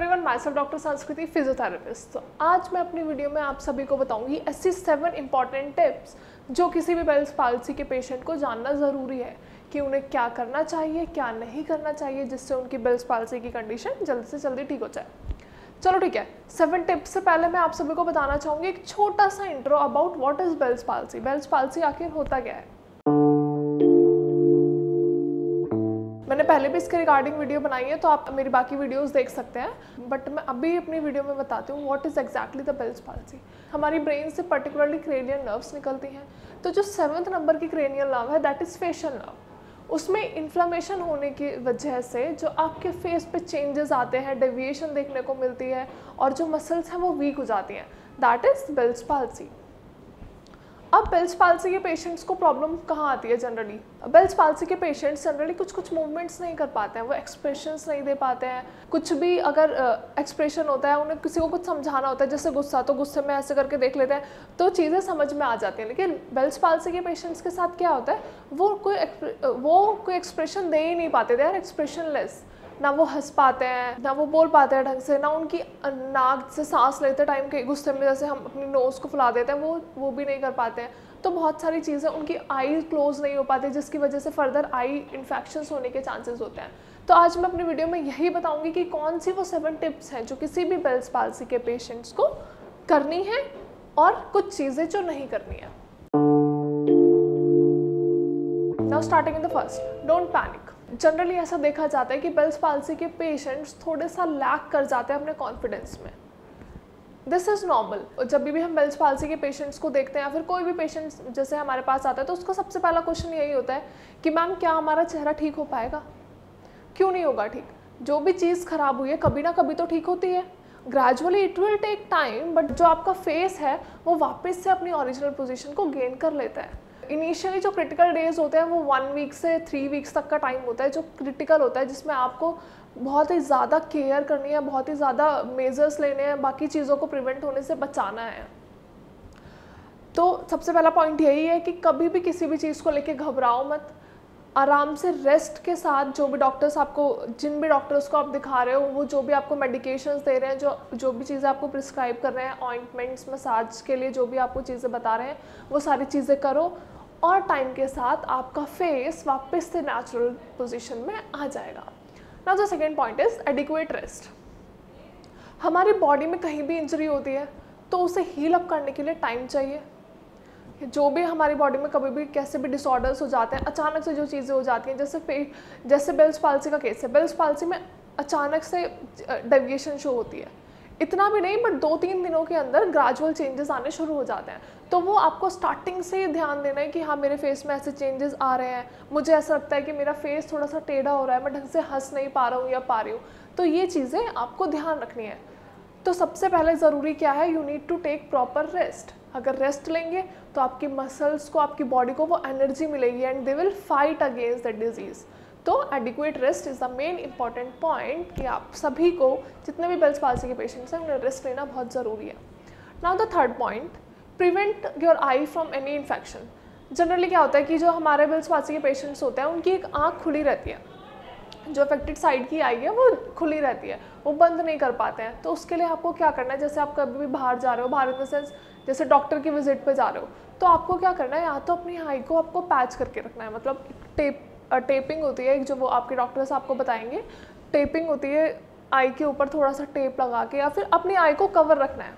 Everyone, my self doctor संस्कृति, physiotherapist. तो आज मैं अपनी वीडियो में आप सभी को बताऊंगी ऐसी 7 इंपॉर्टेंट टिप्स जो किसी भी बेल्स पाल्सी के पेशेंट को जानना ज़रूरी है कि उन्हें क्या करना चाहिए, क्या नहीं करना चाहिए, जिससे उनकी बेल्स पाल्सी की कंडीशन जल्दी से जल्दी ठीक हो जाए। चलो ठीक है, 7 टिप्स से पहले मैं आप सभी को बताना चाहूँगी एक छोटा सा intro about what is Bell's palsy. Bell's palsy आखिर होता क्या है। मैंने पहले भी इसके रिगार्डिंग वीडियो बनाई है, तो आप मेरी बाकी वीडियोस देख सकते हैं, बट मैं अभी अपनी वीडियो में बताती हूँ what is exactly the Bell's palsy. हमारी ब्रेन से पर्टिकुलरली क्रेनियल नर्व्स निकलती हैं। तो जो 7th नंबर की क्रेनियल नर्व है दैट इज़ फेशियल नर्व। उसमें इन्फ्लेमेशन होने की वजह से जो आपके फेस पे चेंजेस आते हैं, डेविएशन देखने को मिलती है और जो मसल्स हैं वो वीक हो जाती हैं, दैट इज़ बेल्स पाल्सी। अब बेल्स पाल्सी के पेशेंट्स को प्रॉब्लम कहाँ आती है जनरली। बेल्स पाल्सी के पेशेंट्स जनरली कुछ मूवमेंट्स नहीं कर पाते हैं, वो एक्सप्रेशंस नहीं दे पाते हैं। कुछ भी अगर एक्सप्रेशन होता है, उन्हें किसी को कुछ समझाना होता है, जैसे गुस्सा, तो गुस्से में ऐसे करके देख लेते हैं तो चीज़ें समझ में आ जाती हैं। लेकिन बेल्स पाल्सी के पेशेंट्स के साथ क्या होता है, वो कोई एक्सप्रेशन दे ही नहीं पाते, दे आर एक्सप्रेशनलेस। ना वो हंस पाते हैं, ना वो बोल पाते हैं ढंग से, ना उनकी नाक से सांस लेते टाइम के गुस्से में जैसे हम अपनी नोज़ को फुला देते हैं वो भी नहीं कर पाते हैं। तो बहुत सारी चीज़ें, उनकी आई क्लोज नहीं हो पाती, जिसकी वजह से फर्दर आई इन्फेक्शंस होने के चांसेस होते हैं। तो आज मैं अपनी वीडियो में यही बताऊंगी कि कौन सी वो 7 टिप्स हैं जो किसी भी बेल्स पाल्सी के पेशेंट्स को करनी है और कुछ चीज़ें जो नहीं करनी है। Now starting in the first, don't panic. Generally ऐसा देखा जाता है कि बेल्स पाल्सी के पेशेंट्स थोड़े सा लैक कर जाते हैं अपने कॉन्फिडेंस में। This is normal. जब भी हम बेल्स पाल्सी के पेशेंट्स को देखते हैं या फिर कोई भी पेशेंट जैसे हमारे पास आता है, तो उसका सबसे पहला क्वेश्चन यही होता है कि मैम क्या हमारा चेहरा ठीक हो पाएगा। क्यों नहीं होगा ठीक? जो भी चीज़ खराब हुई है कभी ना कभी तो ठीक होती है। Gradually it will take time, but जो आपका फेस है वो वापस से अपनी ओरिजिनल पोजीशन को गेन कर लेता है। इनिशियली जो क्रिटिकल डेज होते हैं वो 1 वीक से 3 वीक्स तक का टाइम होता है जो क्रिटिकल होता है, जिसमें आपको बहुत ही ज़्यादा केयर करनी है, बहुत ही ज़्यादा मेजर्स लेने हैं, बाकी चीज़ों को प्रिवेंट होने से बचाना है। तो सबसे पहला पॉइंट यही है कि कभी भी किसी भी चीज़ को लेके घबराओ मत। आराम से रेस्ट के साथ जो भी डॉक्टर्स आपको, जिन भी डॉक्टर्स को आप दिखा रहे हो, वो जो भी आपको मेडिकेशंस दे रहे हैं, जो भी चीज़ें आपको प्रिस्क्राइब कर रहे हैं, ऑइंटमेंट्स, मसाज के लिए जो भी आपको चीज़ें बता रहे हैं, वो सारी चीज़ें करो और टाइम के साथ आपका फेस वापस से नेचुरल पोजीशन में आ जाएगा। Now the second point is adequate rest. हमारी बॉडी में कहीं भी इंजरी होती है तो उसे हील अप करने के लिए टाइम चाहिए। जो भी हमारी बॉडी में कभी भी कैसे भी डिसऑर्डर्स हो जाते हैं, अचानक से जो चीज़ें हो जाती हैं, जैसे बेल्स पाल्सी का केस है, बेल्स पाल्सी में अचानक से डेविएशन शो होती है। इतना भी नहीं, बट 2-3 दिनों के अंदर ग्रेजुअल चेंजेस आने शुरू हो जाते हैं। तो वो आपको स्टार्टिंग से ही ध्यान देना है कि हाँ, मेरे फेस में ऐसे चेंजेस आ रहे हैं, मुझे ऐसा लगता है कि मेरा फेस थोड़ा सा टेढ़ा हो रहा है, मैं ढंग से हंस नहीं पा रहा हूँ या पा रही हूँ। तो ये चीज़ें आपको ध्यान रखनी है। तो सबसे पहले ज़रूरी क्या है, you need to take proper rest. अगर रेस्ट लेंगे तो आपकी मसल्स को, आपकी बॉडी को वो एनर्जी मिलेगी and they will fight against the disease. तो adequate rest is the main important point कि आप सभी को, जितने भी बेल्स पाल्सी के पेशेंट्स हैं, उन्हें रेस्ट लेना बहुत ज़रूरी है। Now the third point, prevent your I from any infection. Generally क्या होता है कि जो हमारे बेल्स पाल्सी के पेशेंट्स होते हैं उनकी एक आँख खुली रहती है, जो अफेक्टेड साइड की आई है वो खुली रहती है, वो बंद नहीं कर पाते हैं। तो उसके लिए आपको क्या करना है, जैसे आप कभी भी बाहर जा रहे हो, बाहर इन द सेंस जैसे डॉक्टर की विजिट पे जा रहे हो, तो आपको क्या करना है, या तो अपनी आई को आपको पैच करके रखना है, मतलब टेपिंग होती है एक, जो वो आपके डॉक्टर्स आपको बताएंगे। टेपिंग होती है आई के ऊपर थोड़ा सा टेप लगा के, या फिर अपनी आई को कवर रखना है।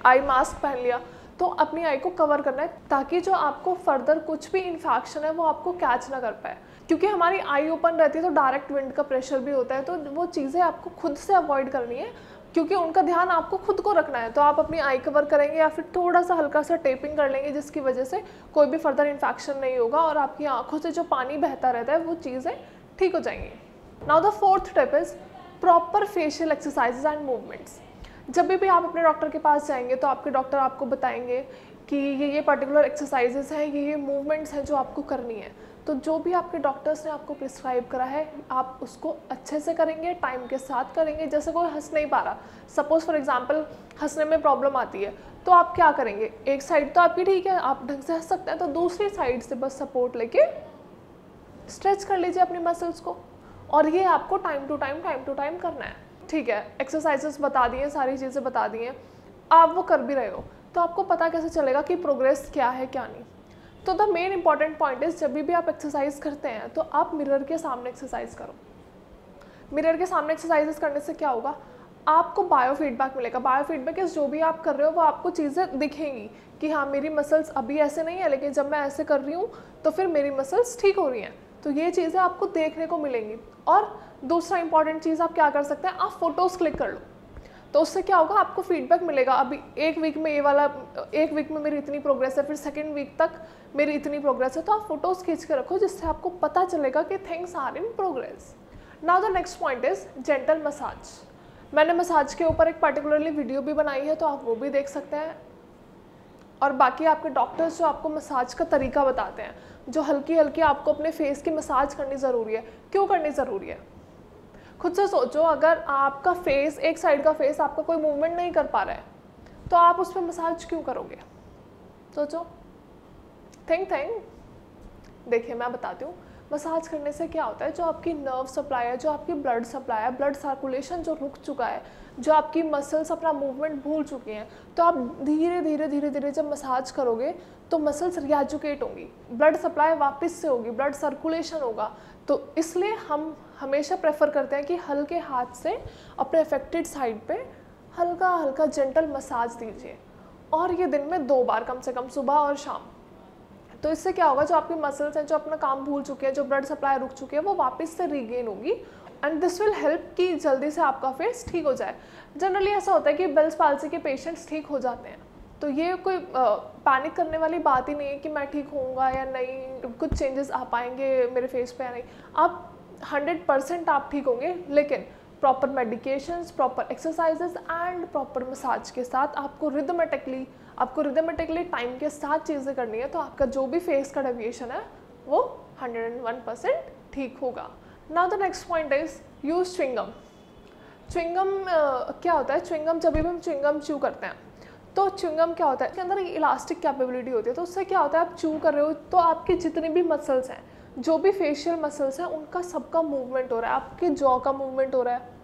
आई मास्क पहन लिया तो अपनी आई को कवर करना है, ताकि जो आपको फर्दर कुछ भी इन्फेक्शन है वो आपको कैच ना कर पाए। क्योंकि हमारी आई ओपन रहती है तो डायरेक्ट विंड का प्रेशर भी होता है, तो वो चीज़ें आपको खुद से अवॉइड करनी है, क्योंकि उनका ध्यान आपको खुद को रखना है। तो आप अपनी आई कवर करेंगे या फिर थोड़ा सा हल्का सा टेपिंग कर लेंगे, जिसकी वजह से कोई भी फर्दर इन्फेक्शन नहीं होगा और आपकी आंखों से जो पानी बहता रहता है वो चीज़ें ठीक हो जाएंगी। Now the fourth tip is proper facial exercises and movements. जब भी आप अपने डॉक्टर के पास जाएंगे तो आपके डॉक्टर आपको बताएंगे कि ये पर्टिकुलर एक्सरसाइजेज हैं, ये मूवमेंट्स हैं जो आपको करनी है। तो जो भी आपके डॉक्टर्स ने आपको प्रिस्क्राइब करा है, आप उसको अच्छे से करेंगे, टाइम के साथ करेंगे। जैसे कोई हंस नहीं पा रहा, सपोज फॉर एग्जांपल हंसने में प्रॉब्लम आती है, तो आप क्या करेंगे, एक साइड तो आपकी ठीक है, आप ढंग से हंस सकते हैं, तो दूसरी साइड से बस सपोर्ट लेके स्ट्रेच कर लीजिए अपनी मसल्स को, और ये आपको टाइम टू टाइम करना है। ठीक है, एक्सरसाइजेस बता दिए, सारी चीज़ें बता दी हैं, आप वो कर भी रहे हो, तो आपको पता कैसे चलेगा कि प्रोग्रेस क्या है क्या नहीं। तो the main important point is, जब भी आप एक्सरसाइज करते हैं तो आप मिरर के सामने एक्सरसाइज करो। मिरर के सामने एक्सरसाइजेस करने से क्या होगा, आपको बायो फीडबैक मिलेगा। बायो फीडबैक इज जो भी आप कर रहे हो वो आपको चीज़ें दिखेंगी कि हाँ मेरी मसल्स अभी ऐसे नहीं है, लेकिन जब मैं ऐसे कर रही हूँ तो फिर मेरी मसल्स ठीक हो रही हैं। तो ये चीज़ें आपको देखने को मिलेंगी। और दूसरा इंपॉर्टेंट चीज़ आप क्या कर सकते हैं, आप फोटोज़ क्लिक कर लो, तो उससे क्या होगा, आपको फीडबैक मिलेगा। अभी एक वीक में ये वाला, एक वीक में मेरी इतनी प्रोग्रेस है, फिर सेकेंड वीक तक मेरी इतनी प्रोग्रेस है। तो आप फोटोज़ खींच के रखो, जिससे आपको पता चलेगा कि things are in progress. Now the next point is gentle massage. मैंने मसाज के ऊपर एक पर्टिकुलरली वीडियो भी बनाई है, तो आप वो भी देख सकते हैं। और बाकी आपके डॉक्टर्स जो आपको मसाज का तरीका बताते हैं, जो हल्की हल्की आपको अपने फेस की मसाज करनी ज़रूरी है। क्यों करनी ज़रूरी है, खुद से सोचो। अगर आपका फेस, एक साइड का फेस आपका कोई मूवमेंट नहीं कर पा रहा है, तो आप उस पर मसाज क्यों करोगे, सोचो, थिंक। देखिए मैं बताती हूँ, मसाज करने से क्या होता है, जो आपकी नर्व सप्लाई है, जो आपकी ब्लड सप्लाई है, ब्लड सर्कुलेशन जो रुक चुका है, जो आपकी मसल्स अपना मूवमेंट भूल चुकी हैं, तो आप धीरे धीरे जब मसाज करोगे तो मसल्स रिएजुकेट होंगी, ब्लड सप्लाई वापस से होगी, ब्लड सर्कुलेशन होगा। तो इसलिए हम हमेशा प्रेफर करते हैं कि हल्के हाथ से अपने अफेक्टेड साइड पे हल्का हल्का जेंटल मसाज दीजिए। और ये दिन में 2 बार कम से कम, सुबह और शाम। तो इससे क्या होगा, जो आपकी मसल्स हैं, जो अपना काम भूल चुके हैं, जो ब्लड सप्लाई रुक चुकी है, वो वापस से रीगेन होगी। एंड दिस विल हेल्प कि जल्दी से आपका फेस ठीक हो जाए। जनरली ऐसा होता है कि बेल्स पाल्सी के पेशेंट्स ठीक हो जाते हैं, तो ये कोई पैनिक करने वाली बात ही नहीं है कि मैं ठीक होऊंगा या नहीं, कुछ चेंजेस आ पाएंगे मेरे फेस पे या नहीं। आप 100% आप ठीक होंगे, लेकिन proper medications, proper exercises and proper massage के साथ आपको रिदमेटिकली टाइम के साथ चीज़ें करनी है, तो आपका जो भी फेस का डेविएशन है वो 101% ठीक होगा। Now the next point is use chewing gum. Chewing gum क्या होता है, च्युइंगम जब भी हम च्युइंगम च्यू करते हैं, तो च्युइंगम क्या होता है, इसके अंदर इलास्टिक कैपेबिलिटी होती है। तो उससे क्या होता है, आप च्यू कर रहे हो तो आपकी जितनी भी मसल्स हैं, जो भी फेशियल मसल्स हैं, उनका सबका मूवमेंट हो रहा है। आपके जॉ का मूवमेंट हो रहा है,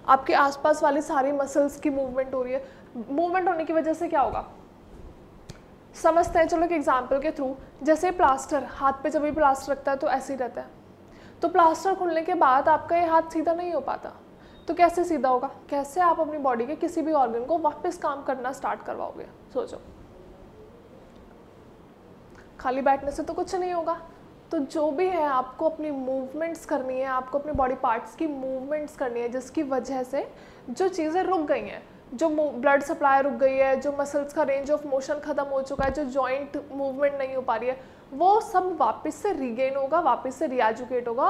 आपके आसपास वाली सारी मसल्स की मूवमेंट हो रही है। मूवमेंट होने की वजह से क्या होगा, समझते हैं, चलो एक एग्जांपल के थ्रू। जैसे प्लास्टर, हाथ पे जब भी प्लास्टर रखता है तो ऐसे ही रहता है, तो प्लास्टर खुलने के बाद आपका ये हाथ सीधा नहीं हो पाता। तो कैसे सीधा होगा, कैसे आप अपनी बॉडी के किसी भी ऑर्गन को वापस काम करना स्टार्ट करवाओगे, सोचो। खाली बैठने से तो कुछ नहीं होगा। तो जो भी है, आपको अपनी मूवमेंट्स करनी है, आपको अपने बॉडी पार्ट्स की मूवमेंट्स करनी है, जिसकी वजह से जो चीज़ें रुक गई हैं, जो ब्लड सप्लाई रुक गई है, जो मसल्स का रेंज ऑफ मोशन ख़त्म हो चुका है, जो जॉइंट मूवमेंट नहीं हो पा रही है, वो सब वापस से रीगेन होगा, वापस से रिएजुकेट होगा,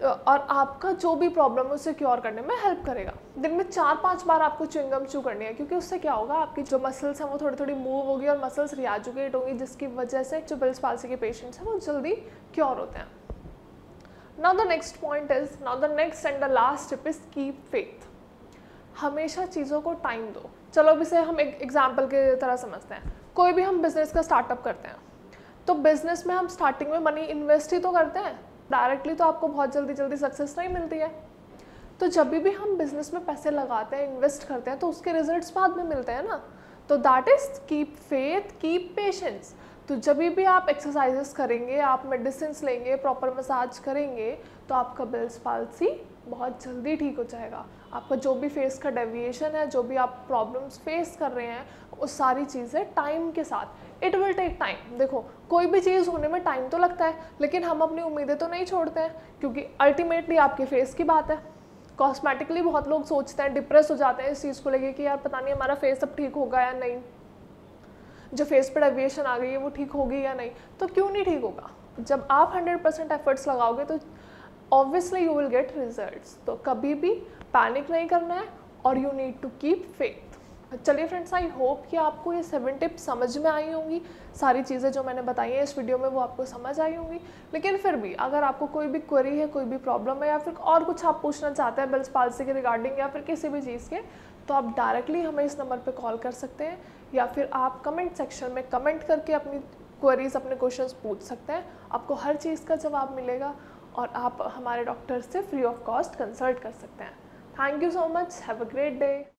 और आपका जो भी प्रॉब्लम है उसे क्योर करने में हेल्प करेगा। दिन में 4-5 बार आपको च्युइंगम च्यू करनी है, क्योंकि उससे क्या होगा, आपकी जो मसल्स हैं वो थोड़ी थोड़ी मूव होगी और मसल्स रिएजुकेट होंगी, जिसकी वजह से जो बेल्स पाल्सी के पेशेंट्स हैं वो जल्दी क्योर होते हैं। Now the next point is, now the next and the last step is keep faith. हमेशा चीज़ों को टाइम दो। चलो अब इसे हम एक एग्जाम्पल के तरह समझते हैं। कोई भी हम बिजनेस का स्टार्टअप करते हैं, तो बिजनेस में हम स्टार्टिंग में मनी इन्वेस्ट ही तो करते हैं, डायरेक्टली तो आपको बहुत जल्दी सक्सेस नहीं मिलती है। तो जब भी हम बिजनेस में पैसे लगाते हैं, इन्वेस्ट करते हैं, तो उसके रिजल्ट्स बाद में मिलते हैं ना। तो that is keep faith, keep patience. तो जब भी आप एक्सरसाइजेस करेंगे, आप मेडिसिन लेंगे, प्रॉपर मसाज करेंगे, तो आपका बेल्स पाल्सी बहुत जल्दी ठीक हो जाएगा। आपका जो भी फेस का डेविएशन है, जो भी आप प्रॉब्लम्स फेस कर रहे हैं, वो सारी चीज़ें टाइम के साथ, इट विल टेक टाइम। देखो, कोई भी चीज़ होने में टाइम तो लगता है, लेकिन हम अपनी उम्मीदें तो नहीं छोड़ते हैं, क्योंकि अल्टीमेटली आपके फेस की बात है। कॉस्मेटिकली बहुत लोग सोचते हैं, डिप्रेस हो जाते हैं इस चीज़ को लेके कि यार पता नहीं हमारा फेस अब ठीक होगा या नहीं, जो फेस पर डेविएशन आ गई है वो ठीक होगी या नहीं। तो क्यों नहीं ठीक होगा, जब आप 100% एफर्ट्स लगाओगे तो obviously you will get results. तो कभी भी पैनिक नहीं करना है, और you need to keep faith. चलिए फ्रेंड्स, आई होप कि आपको ये 7 टिप्स समझ में आई होंगी। सारी चीज़ें जो मैंने बताई हैं इस वीडियो में वो आपको समझ आई होंगी। लेकिन फिर भी अगर आपको कोई भी क्वेरी है, कोई भी प्रॉब्लम है, या फिर और कुछ आप पूछना चाहते हैं बेल्स पाल्सी के रिगार्डिंग, या फिर किसी भी चीज़ के, तो आप डायरेक्टली हमें इस नंबर पर कॉल कर सकते हैं, या फिर आप कमेंट सेक्शन में कमेंट करके अपनी क्वेरीज, अपने क्वेश्चंस पूछ सकते हैं। आपको हर चीज़ का जवाब मिलेगा, और आप हमारे डॉक्टर से फ्री ऑफ कॉस्ट कंसल्ट कर सकते हैं। Thank you so much, have a great day.